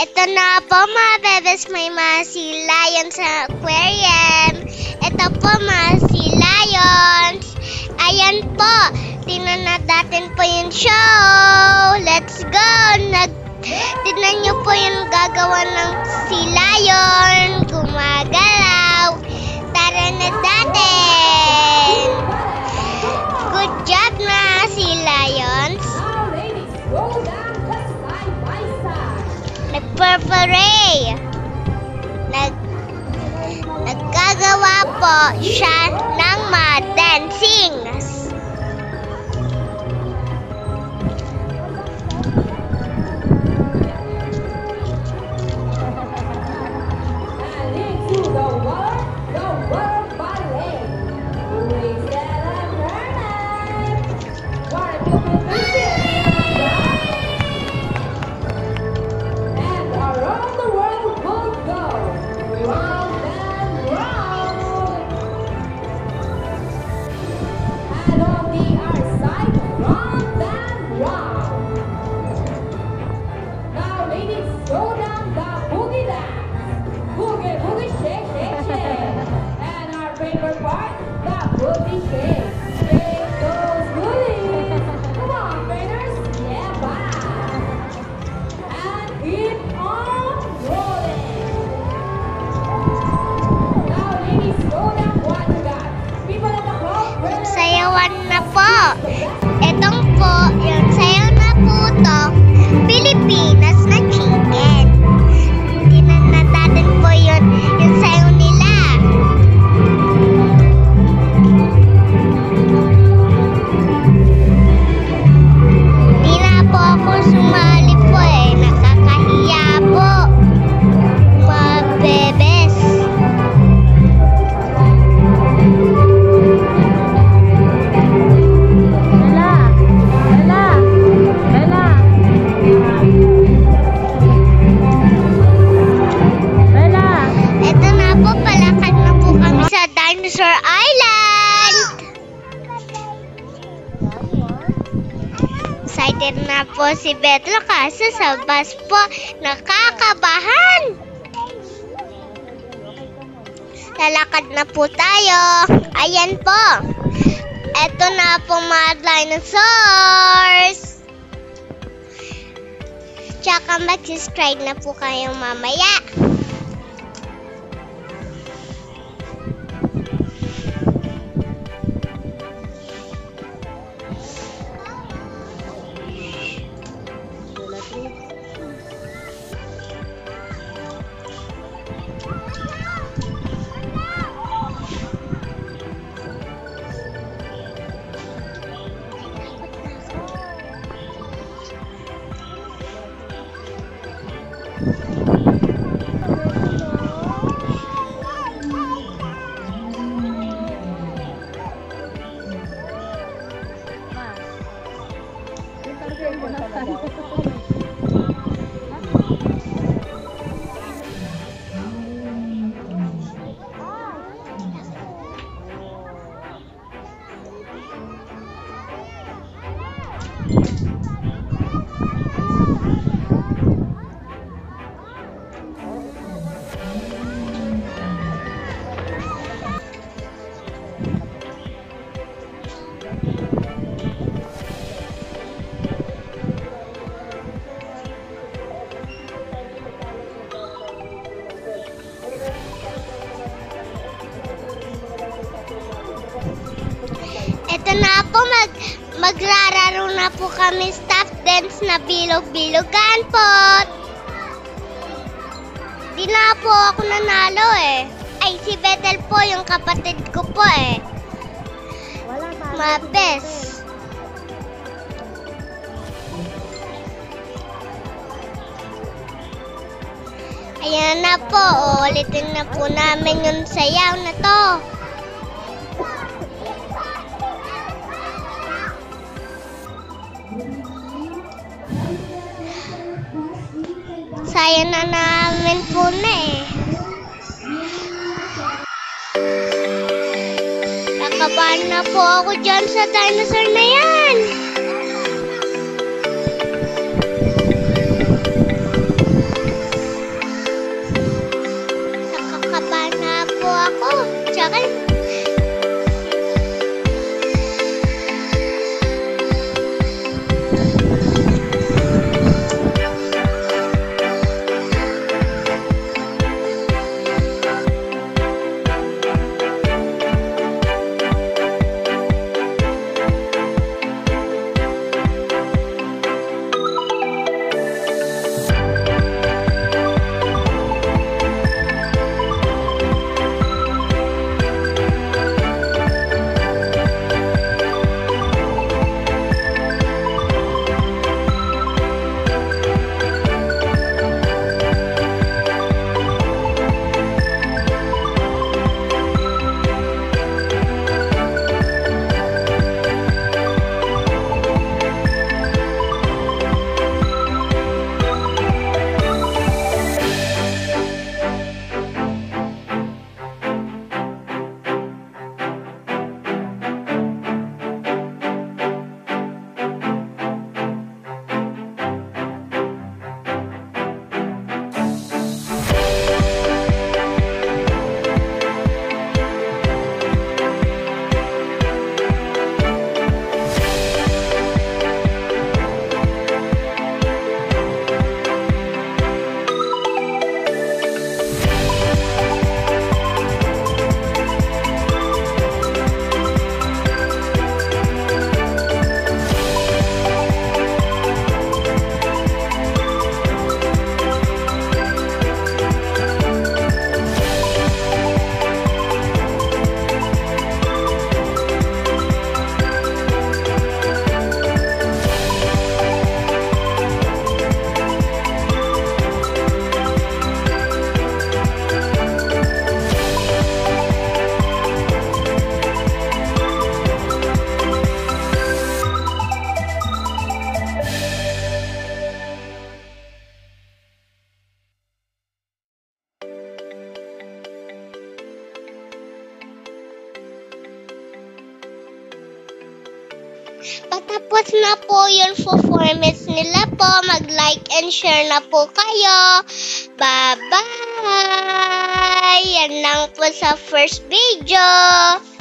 Ito na po mga bebes, may mga sea lions sa aquarium. Ito po mga sea lions. Ayan po, tingnan natin po yung show. Let's go! Tingnan nyo po yung gagawa ng sea lion. Gumagalaw. Tara na natin! Good job mga sea lions. Nag-purple ray. Nagkagawa po siya ng mga dancing. Sayawan na po. Itong po, yung sayaw na po to, Pilipinas na chicken. Tingnan natin po yung sayaw nila. Di na po ako sumali po nakakahiya po. Mga bebes. Dinosaur Island! Excited na po si Betlo kasi sa bus po nakakabahan. Lalakad na po tayo. Ayan po. Ito na po mga dinosaurs. Tsaka mag-subscribe na po kayo mamaya. Ito na po, magrararo na po kami staff dance na bilog-bilogan po. Di na po ako nanalo Ay, si Bethel po, yung kapatid ko po Mabes. Ayan na po, ulitin na po namin yung sayaw na to. Sayang na namin po na Nakabahan na po ako dyan sa dinosaur na yan. Patapos na po yung performance nila po. Mag-like and share na po kayo. Bye-bye! Yan lang po sa first video.